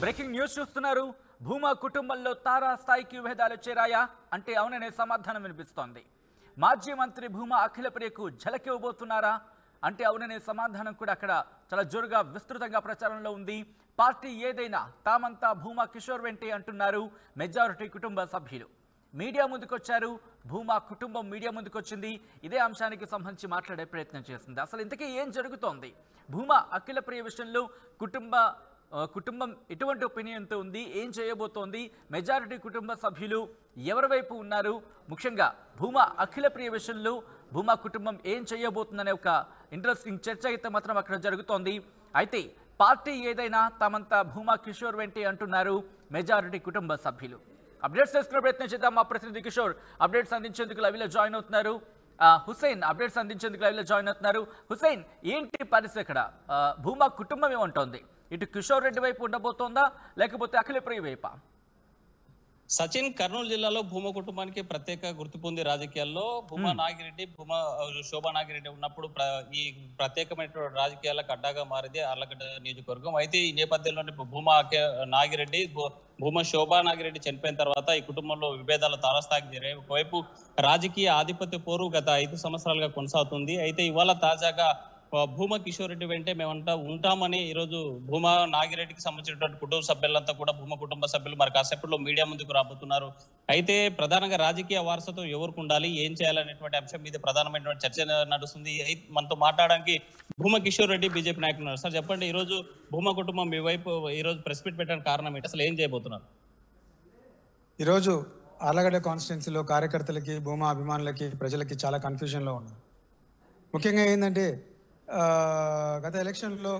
Breaking news చూస్తున్నారు. భూమా కుటుంబంలో తారా స్థాయికి విభేదాలు చేరాయా అంటే అవుననే సమాధానం వినిపిస్తోంది. మాజీ మంత్రి భూమా అఖిలప్రియకు ఝలకివ్వబోతున్నారా అంటే అవుననే సమాధానం కూడా అక్కడ చాలా జోరుగా విస్తృతంగా ప్రచారంలో ఉంది. పార్టీ ఏదైనా తామంతా భూమా కిషోర్ వెంటే అంటున్నారు మెజారిటీ కుటుంబ సభ్యులు. మీడియా ముందుకొచ్చారు, భూమా కుటుంబం మీడియా ముందుకొచ్చింది. ఇదే అంశానికి సంబంధించి మాట్లాడే ప్రయత్నం చేసింది. అసలు ఇంతకీ ఏం జరుగుతోంది? భూమా అఖిలప్రియ విషయంలో కుటుంబం ఎటువంటి ఒపీనియన్తో ఉంది, ఏం చేయబోతోంది, మెజారిటీ కుటుంబ సభ్యులు ఎవరి వైపు ఉన్నారు, ముఖ్యంగా భూమా అఖిలప్రియ విషయంలో భూమా కుటుంబం ఏం చేయబోతుందనే ఒక ఇంట్రెస్టింగ్ చర్చ అయితే మాత్రం అక్కడ జరుగుతోంది. అయితే పార్టీ ఏదైనా తామంతా భూమా కిషోర్ వెంటే అంటున్నారు మెజారిటీ కుటుంబ సభ్యులు. అప్డేట్స్ తెలుసుకునే ప్రయత్నం చేద్దాం. మా ప్రతినిధి కిషోర్ అప్డేట్స్ అందించేందుకు లైవ్లో జాయిన్ అవుతున్నారు. హుసేన్ అప్డేట్స్ అందించేందుకు లైవ్లో జాయిన్ అవుతున్నారు. హుసేన్, ఏంటి పరిస్థితి అక్కడ? భూమా కుటుంబం ఏమంటోంది? ఇటు కిషోర్ రెడ్డి వైపు ఉండబోతోందా లేకపోతే అఖిలప్రియ వైపా? సచిన్, కర్నూలు జిల్లాలో భూమా కుటుంబానికి ప్రత్యేక గుర్తింపు ఉంది. రాజకీయాల్లో భూమా నాగిరెడ్డి, శోభా నాగిరెడ్డి ఉన్నప్పుడు ఈ ప్రత్యేకమైన రాజకీయాలకు అడ్డాగా మారింది ఆర్లగడ్డ నియోజకవర్గం. అయితే ఈ నేపథ్యంలోనే భూమా నాగిరెడ్డి, భూమా శోభా నాగిరెడ్డి చనిపోయిన తర్వాత ఈ కుటుంబంలో విభేదాలు తారాస్థాయికి చేరాయి. ఒకవైపు రాజకీయ ఆధిపత్య పోరు గత 5 సంవత్సరాలుగా కొనసాగుతుంది. అయితే ఇవాళ తాజాగా భూమా కిషోర్ రెడ్డి వెంటే మేమంతా ఉంటామని ఈరోజు భూమా నాగిరెడ్డికి సంబంధించినటువంటి కుటుంబ సభ్యులంతా కూడా భూమా కుటుంబ సభ్యులు మరి కాసేపట్లో మీడియా ముందుకు రాబోతున్నారు. అయితే ప్రధానంగా రాజకీయ వారసత్వం ఎవరికి ఉండాలి, ఏం చేయాలనేటువంటి అంశం మీద ప్రధానమైనటువంటి చర్చ నడుస్తుంది. మనతో మాట్లాడడానికి భూమా కిషోర్ రెడ్డి బీజేపీ నాయకులు ఉన్నారు. సార్ చెప్పండి, ఈ రోజు భూమా కుటుంబం మీ వైపు ఈ రోజు ప్రెస్ మీట్ పెట్టడానికి కారణం ఏంటి? అసలు ఏం చేయబోతున్నారు? ఈరోజు ఆర్లగడ్డ కాన్స్టిట్యున్సీలో కార్యకర్తలకి, భూమా అభిమానులకి, ప్రజలకి చాలా కన్ఫ్యూజన్లో ఉన్నారు. ముఖ్యంగా ఏంటంటే గత ఎలక్షన్లో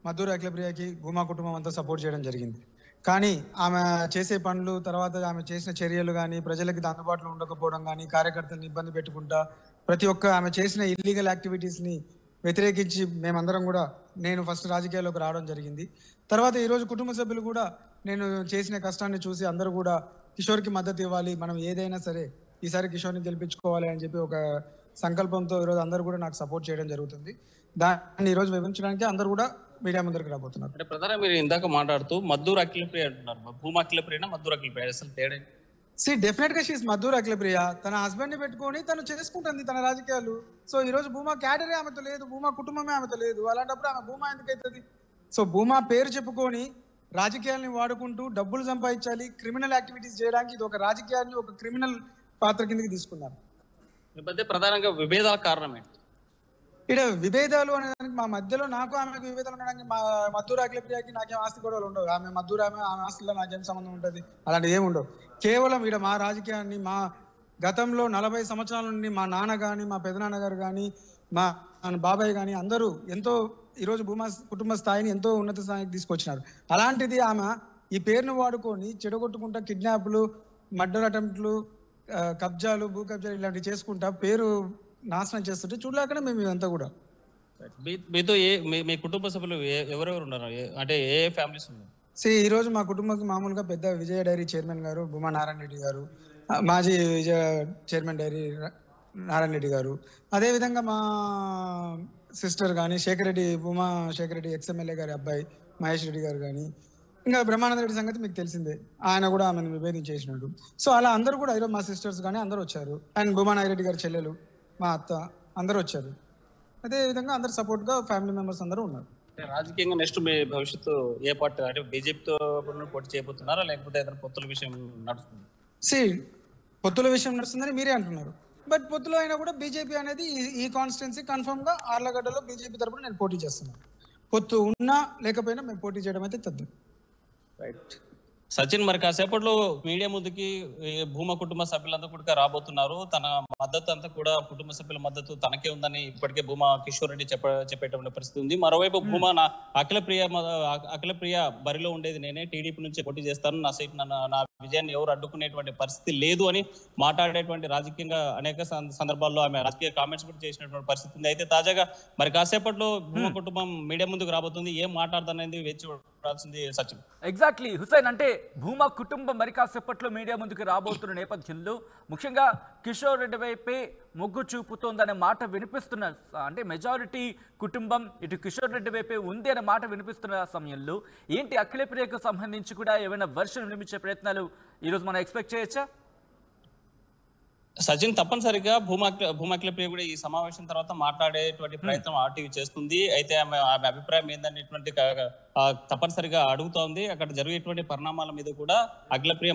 మద్దూరు అఖిలప్రియకి భూమా కుటుంబం అంతా సపోర్ట్ చేయడం జరిగింది. కానీ ఆమె చేసే పనులు, తర్వాత ఆమె చేసిన చర్యలు కానీ, ప్రజలకి అందుబాటులో ఉండకపోవడం కానీ, కార్యకర్తలను ఇబ్బంది పెట్టుకుంటా ప్రతి ఒక్క ఆమె చేసిన ఇల్లీగల్ యాక్టివిటీస్ని వ్యతిరేకించి మేమందరం కూడా, నేను ఫస్ట్ రాజకీయాల్లోకి రావడం జరిగింది. తర్వాత ఈరోజు కుటుంబ సభ్యులు కూడా నేను చేసిన కష్టాన్ని చూసి అందరూ కూడా కిషోర్కి మద్దతు ఇవ్వాలి, మనం ఏదైనా సరే ఈసారి కిషోర్ని గెలిపించుకోవాలి అని చెప్పి ఒక సంకల్పంతో ఈరోజు అందరూ కూడా నాకు సపోర్ట్ చేయడం జరుగుతుంది. దాన్ని ఈరోజు వివరించడానికి అందరూ కూడా మీడియా ముందరికి రాబోతున్నారు. అంటే ప్రధానంగా మీరు ఇందాక మాట్లాడుతూ మద్దూరు అఖిలప్రియ అంటున్నారు. భూమా అఖిలప్రియనా మద్దూరు అఖిలప్రియ? అసలు తేడా డెఫినెట్ గా షీఈస్ మద్దూరు అఖిలప్రియ. తన హస్బెండ్ ని పెట్టుకొని తను చేసుకుంటుంది తన రాజకీయాలు. సో ఈ రోజు భూమా క్యాడరే ఆమెతో లేదు, భూమా కుటుంబమే ఆమెతో లేదు. అలాంటప్పుడు ఆమె భూమా ఎందుకైతుంది? సో భూమా పేరు చెప్పుకొని రాజకీయాల్ని వాడుకుంటూ డబ్బులు సంపాదించాలి, క్రిమినల్ యాక్టివిటీస్ చేయడానికి ఇది ఒక రాజకీయాన్ని ఒక క్రిమినల్ పాత్ర కిందకి తీసుకున్నారు. ప్రధానంగా విభేదాల కారణం ఏంటి? ఇక్కడ విభేదాలు అనేదానికి మా మధ్యలో నాకు ఆమెకు విభేదాలు ఉండడానికి మా మద్దూరు అఖిలప్రియకి నాకేం ఆస్తి గొడవలు ఉండవు. ఆమె మద్దూరు ఆమె ఆస్తిలో నాకేం సంబంధం ఉంటుంది? అలాంటివి ఏమి ఉండవు. కేవలం ఇక్కడ మా రాజకీయాన్ని, మా గతంలో 40 సంవత్సరాల నుండి మా నాన్న కానీ, మా పెదనాన్నగారు కానీ, మా బాబాయ్ కానీ అందరూ ఎంతో ఈరోజు భూమా కుటుంబ స్థాయిని ఎంతో ఉన్నత స్థాయికి తీసుకొచ్చినారు. అలాంటిది ఆమె ఈ పేరును వాడుకొని చెడగొట్టుకుంటా కిడ్నాప్లు, మర్డర్ అటెంప్ట్లు, కబ్జాలు, భూ కబ్జాలు ఇలాంటివి చేసుకుంటా పేరు నాశనం చేస్తుంటే చూడలేకనే మేము ఇదంతా కూడా. మీతో మీ కుటుంబ సభ్యులు ఎవరెవరు ఉన్నారు? అంటే ఏ ఫ్యామిలీస్ ఉన్నారు? ఈ రోజు మా కుటుంబంకి మామూలుగా పెద్ద విజయ డైరీ చైర్మన్ గారు భూమా నారాయణ రెడ్డి గారు, మాజీ విజయ చైర్మన్ డైరీ నారాయణ రెడ్డి గారు, అదేవిధంగా మా సిస్టర్ కానీ భూమా శేఖర్ రెడ్డి ఎక్స్ఎమ్మెల్యే గారి అబ్బాయి మహేష్ రెడ్డి గారు కానీ, ఇంకా బ్రహ్మానంద రెడ్డి సంగతి మీకు తెలిసిందే, ఆయన కూడా ఆమెను విభేదించేసినాడు. సో అలా అందరూ కూడా ఈరోజు మా సిస్టర్స్ కానీ అందరూ వచ్చారు. అండ్ భూమా నాగిరెడ్డి గారి చెల్లెలు, మా అత్త అందరూ వచ్చారు. అదేవిధంగా అందరు సపోర్ట్గా ఫ్యామిలీ మెంబర్స్ అందరూ ఉన్నారు. రాజకీయంగా నెక్స్ట్ మీ భవిష్యత్తు ఏ పార్టీ, అంటే బీజేపీతో పోటీ చేయబోతున్నారా లేకపోతే ఏదైనా పొత్తుల విషయం నడుస్తుంది? పొత్తుల విషయం నడుస్తుందని మీరే అంటున్నారు. బట్ పొత్తులో అయినా కూడా బీజేపీ అనేది ఈ కాన్స్టిట్యున్సీ కన్ఫర్మ్ గా ఆర్లగడ్డలో బీజేపీ తరపున నేను పోటీ చేస్తున్నాను. పొత్తు ఉన్నా లేకపోయినా మేము పోటీ చేయడం అయితే తథ్యం. రైట్ సచిన్, మరి కాసేపట్లో మీడియా ముందుకి భూమా కుటుంబ సభ్యులందరూ కూడా రాబోతున్నారు. తన మద్దతు అంతా కూడా కుటుంబ సభ్యుల మద్దతు తనకే ఉందని ఇప్పటికే భూమా కిషోర్ రెడ్డి చెప్పేటువంటి పరిస్థితి ఉంది. మరోవైపు భూమా అఖిలప్రియ బరిలో ఉండేది నేనే, టీడీపీ నుంచి పోటీ చేస్తాను, నా సీట్ నా విజయాన్ని ఎవరు అడ్డుకునేటువంటి పరిస్థితి లేదు అని మాట్లాడేటువంటి రాజకీయంగా అనేక సందర్భాల్లో ఆమె రాజకీయ కామెంట్స్ కూడా చేసినటువంటి పరిస్థితి ఉంది. అయితే తాజాగా మరి కాసేపట్లో భూమా కుటుంబం మీడియా ముందుకు రాబోతుంది. ఏం మాట్లాడుతాననేది వేచి చూడాల్సింది సచిన్. ఎగ్జాక్ట్లీ హుసైన్, అంటే భూమా కుటుంబం మరి కాసేపట్లో మీడియా ముందుకు రాబోతున్న నేపథ్యంలో ముఖ్యంగా కిషోర్ రెడ్డి వైపే మొగ్గు చూపుతోందనే మాట వినిపిస్తున్న, అంటే మెజారిటీ కుటుంబం ఇటు కిషోర్ రెడ్డి వైపే ఉంది అనే మాట వినిపిస్తున్న సమయంలో ఏంటి అఖిలప్రియకు సంబంధించి కూడా ఏమైనా వర్షన్ వినిపించే ప్రయత్నాలు ఈరోజు మనం ఎక్స్పెక్ట్ చేయొచ్చా? సచిన్, తప్పనిసరిగా భూమాఖిలప్రియ కూడా ఈ సమావేశం తర్వాత మాట్లాడేటువంటి ప్రయత్నం ఆర్టీవీ చేస్తుంది. అయితే ఆమె అభిప్రాయం ఏందనేటువంటి తప్పనిసరిగా అడుగుతోంది. అక్కడ జరిగేటువంటి పరిణామాల మీద కూడా అఖిలప్రియ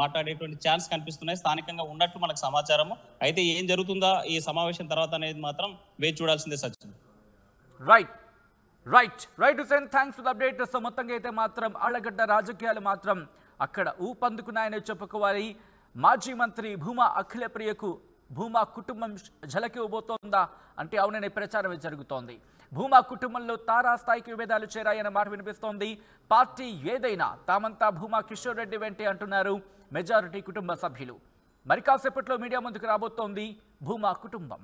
మాట్లాడేటువంటి ఛాన్స్ కనిపిస్తున్నాయి. స్థానికంగా ఉన్నట్లు మనకు సమాచారము. అయితే ఏం జరుగుతుందా ఈ సమావేశం తర్వాత అనేది మాత్రం వేచి చూడాల్సిందే Sachin. Right Hussain, thanks for the update. So మొత్తంగా అయితే మాత్రం ఆళ్లగడ్డ రాజకీయాలు మాత్రం అక్కడ ఊపందుకున్నాయని చెప్పుకోవాలి. మాజీ మంత్రి భూమా అఖిలప్రియకు భూమా కుటుంబం ఝలకి ఇవ్వబోతోందా అంటే అవుననే ప్రచారమే జరుగుతోంది. భూమా కుటుంబంలో తారాస్థాయికి విభేదాలు చేరాయన్న మాట వినిపిస్తోంది. పార్టీ ఏదైనా తామంతా భూమా కిషోర్ రెడ్డి వెంటే అంటున్నారు మెజారిటీ కుటుంబ సభ్యులు. మరి కాసేపట్లో మీడియా ముందుకు రాబోతోంది భూమా కుటుంబం.